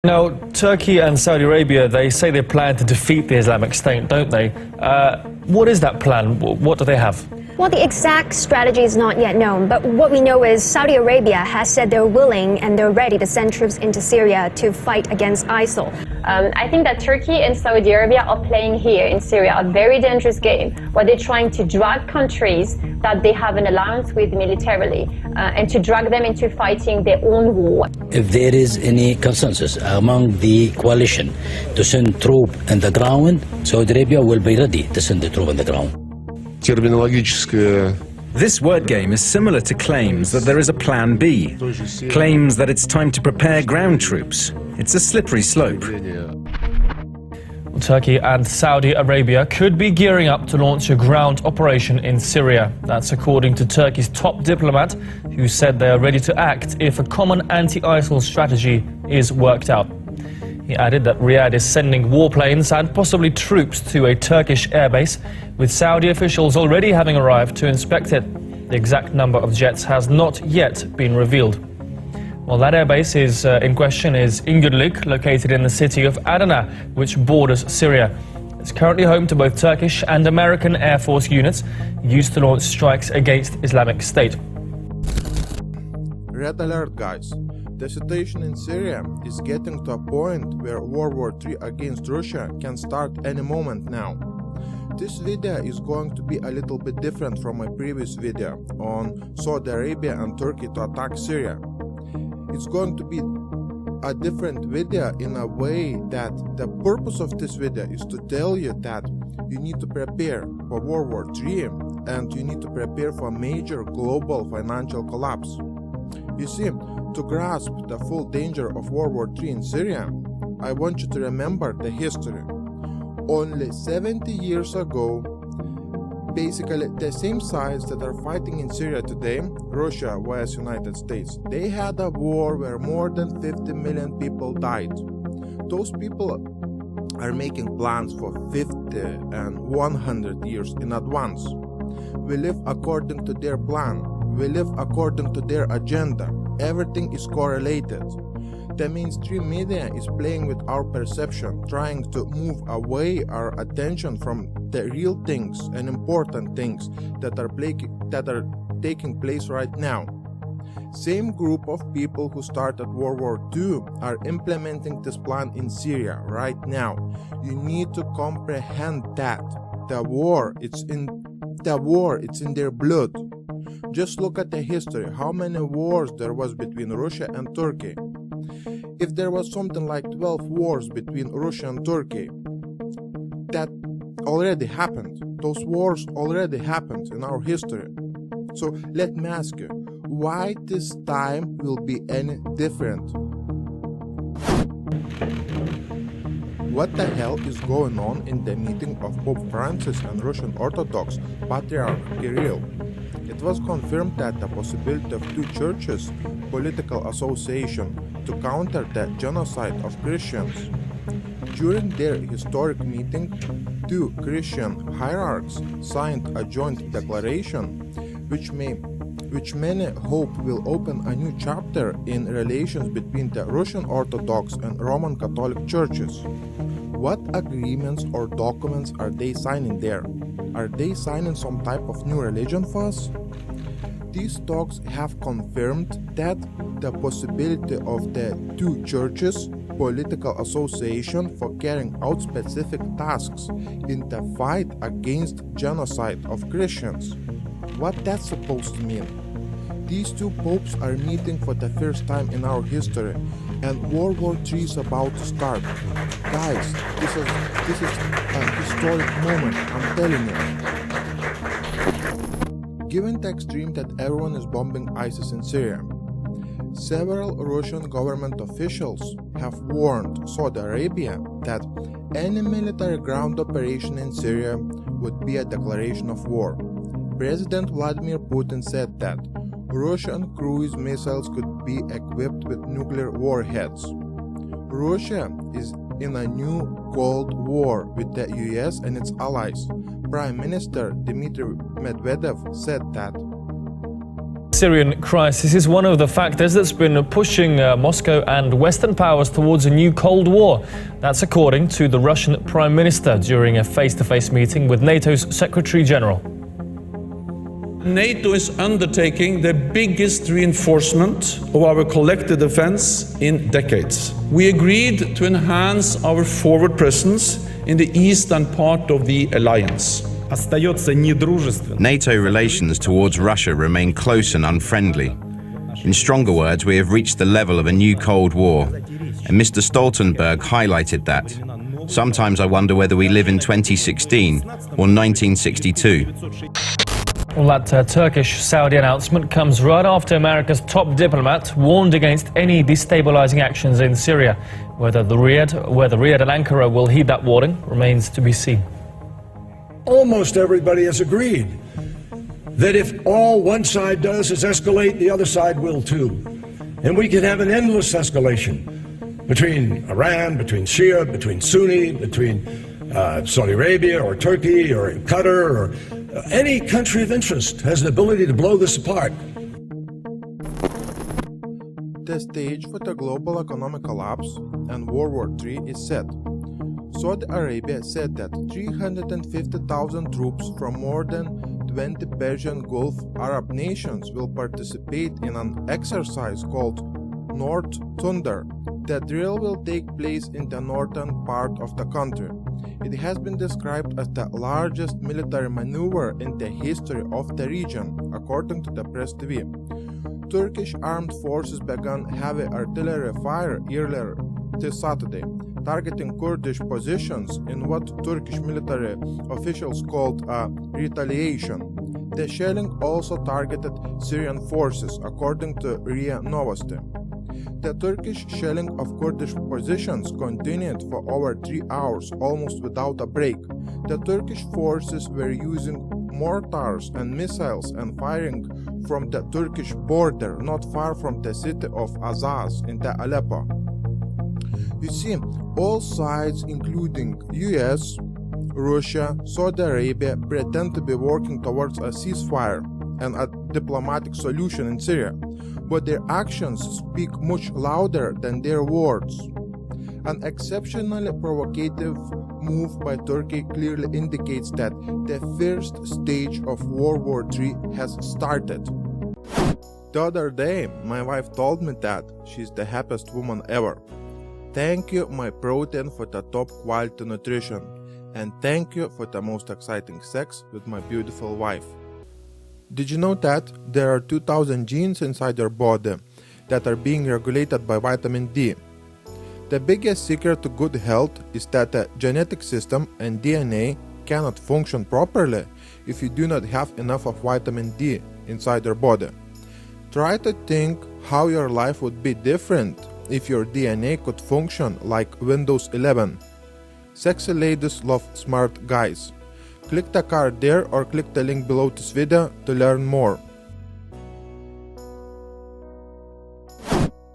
Now, Turkey and Saudi Arabia, they say they plan to defeat the Islamic State, don't they? What is that plan? What do they have? Well, the exact strategy is not yet known, but what we know is Saudi Arabia has said they're willing and they're ready to send troops into Syria to fight against ISIL. I think that Turkey and Saudi Arabia are playing here in Syria a very dangerous game, where they're trying to drag countries that they have an alliance with militarily and to drag them into fighting their own war. If there is any consensus among the coalition to send troops on the ground, Saudi Arabia will be ready to send the troops on the ground. This word game is similar to claims that there is a plan B, claims that it's time to prepare ground troops. It's a slippery slope. Turkey and Saudi Arabia could be gearing up to launch a ground operation in Syria. That's according to Turkey's top diplomat, who said they are ready to act if a common anti-ISIL strategy is worked out. He added that Riyadh is sending warplanes and possibly troops to a Turkish airbase, with Saudi officials already having arrived to inspect it. The exact number of jets has not yet been revealed. Well, that airbase in question is Ingurlik, located in the city of Adana, which borders Syria. It's currently home to both Turkish and American Air Force units used to launch strikes against Islamic State. Red alert, guys. The situation in Syria is getting to a point where World War III against Russia can start any moment now. This video is going to be a little bit different from my previous video on Saudi Arabia and Turkey to attack Syria. It's going to be a different video in a way that the purpose of this video is to tell you that you need to prepare for World War III and you need to prepare for a major global financial collapse. You see, to grasp the full danger of World War III in Syria, I want you to remember the history. Only 70 years ago, basically the same sides that are fighting in Syria today, Russia vs United States, they had a war where more than 50 million people died. Those people are making plans for 50 and 100 years in advance. We live according to their plan. We live according to their agenda. Everything is correlated. The mainstream media is playing with our perception, trying to move away our attention from the real things and important things that are taking place right now. Same group of people who started World War II are implementing this plan in Syria right now. You need to comprehend that the war, it's in their blood. Just look at the history, how many wars there was between Russia and Turkey. If there was something like 12 wars between Russia and Turkey, that already happened. Those wars already happened in our history. So let me ask you, why this time will be any different? What the hell is going on in the meeting of Pope Francis and Russian Orthodox Patriarch Kirill? It was confirmed that the possibility of two churches, political association, to counter the genocide of Christians. During their historic meeting, two Christian hierarchs signed a joint declaration, which many hope will open a new chapter in relations between the Russian Orthodox and Roman Catholic churches. What agreements or documents are they signing there? Are they signing some type of new religion for us? These talks have confirmed that the possibility of the two churches, political association for carrying out specific tasks in the fight against genocide of Christians. What that's supposed to mean? These two popes are meeting for the first time in our history, and World War III is about to start. Guys, this is a historic moment, I'm telling you. Given the extreme that everyone is bombing ISIS in Syria, several Russian government officials have warned Saudi Arabia that any military ground operation in Syria would be a declaration of war. President Vladimir Putin said that Russian cruise missiles could be equipped with nuclear warheads. Russia is in a new Cold War with the US and its allies. Prime Minister Dmitry Medvedev said that Syrian crisis is one of the factors that's been pushing Moscow and Western powers towards a new Cold War. That's according to the Russian Prime Minister during a face-to-face meeting with NATO's Secretary General. NATO is undertaking the biggest reinforcement of our collective defense in decades. We agreed to enhance our forward presence in the eastern part of the alliance. NATO relations towards Russia remain close and unfriendly. In stronger words, we have reached the level of a new Cold War, and Mr. Stoltenberg highlighted that. Sometimes I wonder whether we live in 2016 or 1962. Well, that Turkish-Saudi announcement comes right after America's top diplomat warned against any destabilizing actions in Syria. Whether Riyadh and Ankara will heed that warning remains to be seen. Almost everybody has agreed that if all one side does is escalate, the other side will too. And we can have an endless escalation between Iran, between Shia, between Sunni, between Saudi Arabia or Turkey or Qatar or any country of interest has the ability to blow this apart. The stage for the global economic collapse and World War III is set. Saudi Arabia said that 350,000 troops from more than 20 Persian Gulf Arab nations will participate in an exercise called North Thunder. The drill will take place in the northern part of the country. It has been described as the largest military maneuver in the history of the region, according to the Press TV. Turkish armed forces began heavy artillery fire earlier this Saturday, targeting Kurdish positions in what Turkish military officials called a retaliation. The shelling also targeted Syrian forces, according to RIA Novosti. The Turkish shelling of Kurdish positions continued for over 3 hours, almost without a break. The Turkish forces were using mortars and missiles and firing from the Turkish border, not far from the city of Azaz in the Aleppo. You see, all sides, including US, Russia, Saudi Arabia, pretend to be working towards a ceasefire and a diplomatic solution in Syria, but their actions speak much louder than their words. An exceptionally provocative move by Turkey clearly indicates that the first stage of World War III has started. The other day, my wife told me that she's the happiest woman ever. Thank you, my protein, for the top quality nutrition, and thank you for the most exciting sex with my beautiful wife. Did you know that there are 2,000 genes inside your body that are being regulated by vitamin D? The biggest secret to good health is that the genetic system and DNA cannot function properly if you do not have enough of vitamin D inside your body. Try to think how your life would be different if your DNA could function like Windows 11. Sexy ladies love smart guys. Click the card there or click the link below this video to learn more.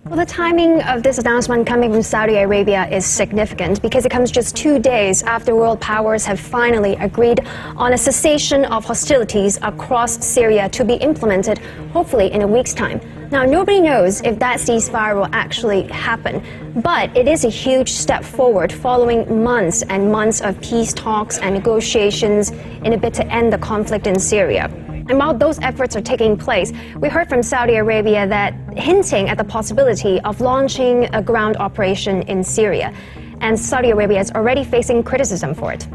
Well, the timing of this announcement coming from Saudi Arabia is significant because it comes just 2 days after world powers have finally agreed on a cessation of hostilities across Syria to be implemented, hopefully in a week's time. Now, nobody knows if that ceasefire will actually happen, but it is a huge step forward following months and months of peace talks and negotiations in a bid to end the conflict in Syria. And while those efforts are taking place, we heard from Saudi Arabia that hinting at the possibility of launching a ground operation in Syria. And Saudi Arabia is already facing criticism for it.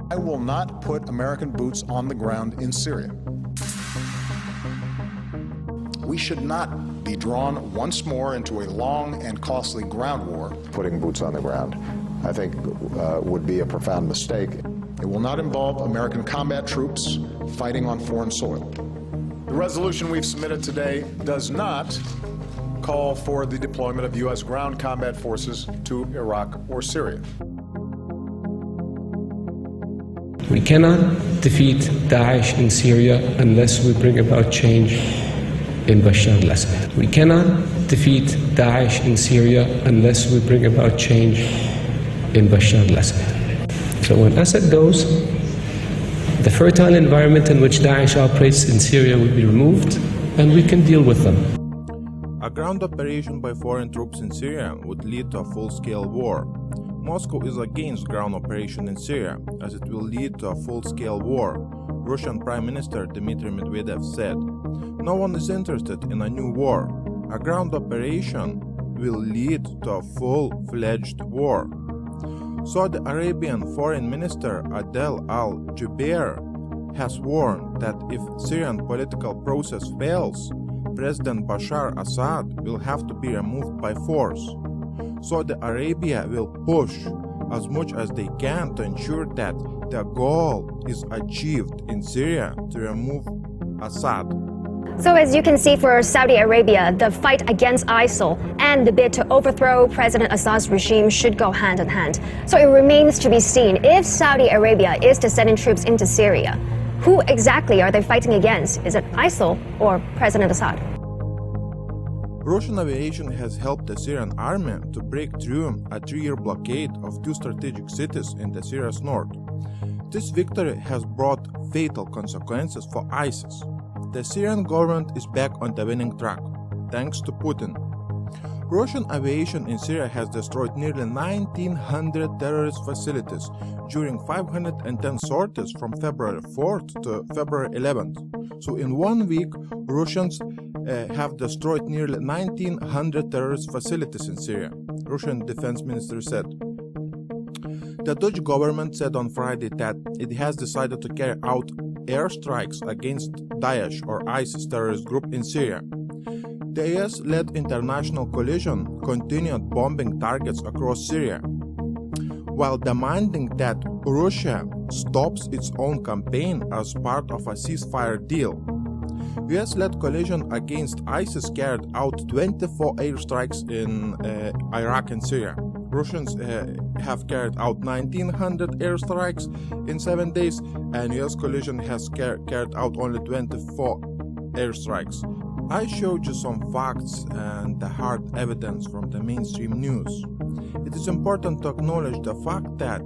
I will not put American boots on the ground in Syria. We should not be drawn once more into a long and costly ground war. Putting boots on the ground, I think, would be a profound mistake. It will not involve American combat troops fighting on foreign soil. The resolution we've submitted today does not call for the deployment of U.S. ground combat forces to Iraq or Syria. We cannot defeat Daesh in Syria unless we bring about change in Bashar al-Assad. We cannot defeat Daesh in Syria unless we bring about change in Bashar al-Assad. So when Assad goes, The fertile environment in which Daesh operates in Syria will be removed, and we can deal with them. A ground operation by foreign troops in Syria would lead to a full-scale war. Moscow is against ground operation in Syria, as it will lead to a full-scale war, Russian Prime Minister Dmitry Medvedev said. No one is interested in a new war. A ground operation will lead to a full-fledged war. Saudi Arabian Foreign Minister Adel al-Jubeir has warned that if Syrian political process fails, President Bashar Assad will have to be removed by force. Saudi Arabia will push as much as they can to ensure that the goal is achieved in Syria to remove Assad. So as you can see, for Saudi Arabia, the fight against ISIL and the bid to overthrow President Assad's regime should go hand in hand. So it remains to be seen if Saudi Arabia is to send in troops into Syria. Who exactly are they fighting against? Is it ISIL or President Assad? Russian aviation has helped the Syrian army to break through a 3-year blockade of 2 strategic cities in the Syria's north. This victory has brought fatal consequences for ISIS. The Syrian government is back on the winning track, thanks to Putin. Russian aviation in Syria has destroyed nearly 1,900 terrorist facilities during 510 sorties from February 4th to February 11th. So in 1 week, Russians have destroyed nearly 1,900 terrorist facilities in Syria, Russian defense minister said. The Dutch government said on Friday that it has decided to carry out airstrikes against Daesh or ISIS terrorist group in Syria. The US-led international coalition continued bombing targets across Syria, while demanding that Russia stops its own campaign as part of a ceasefire deal. US-led coalition against ISIS carried out 24 airstrikes in Iraq and Syria. Russians have carried out 1,900 airstrikes in 7 days, and US coalition has carried out only 24 airstrikes. I showed you some facts and the hard evidence from the mainstream news. It is important to acknowledge the fact that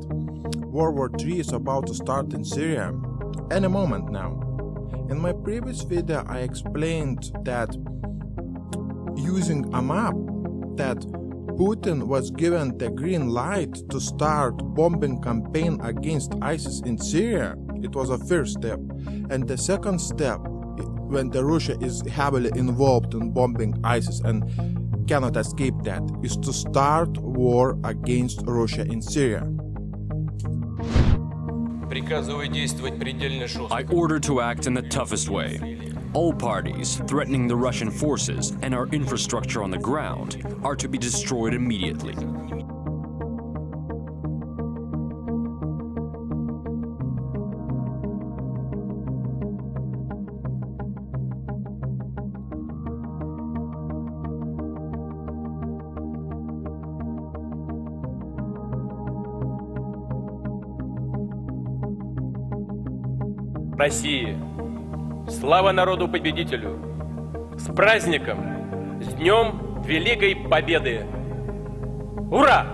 World War III is about to start in Syria any moment now. In my previous video, I explained that using a map that Putin was given the green light to start bombing campaign against ISIS in Syria. It was a first step. And the second step, when the Russia is heavily involved in bombing ISIS and cannot escape that, is to start war against Russia in Syria. I order to act in the toughest way. All parties threatening the Russian forces and our infrastructure on the ground are to be destroyed immediately. России. Слава народу-победителю! С праздником! С Днем Великой Победы! Ура!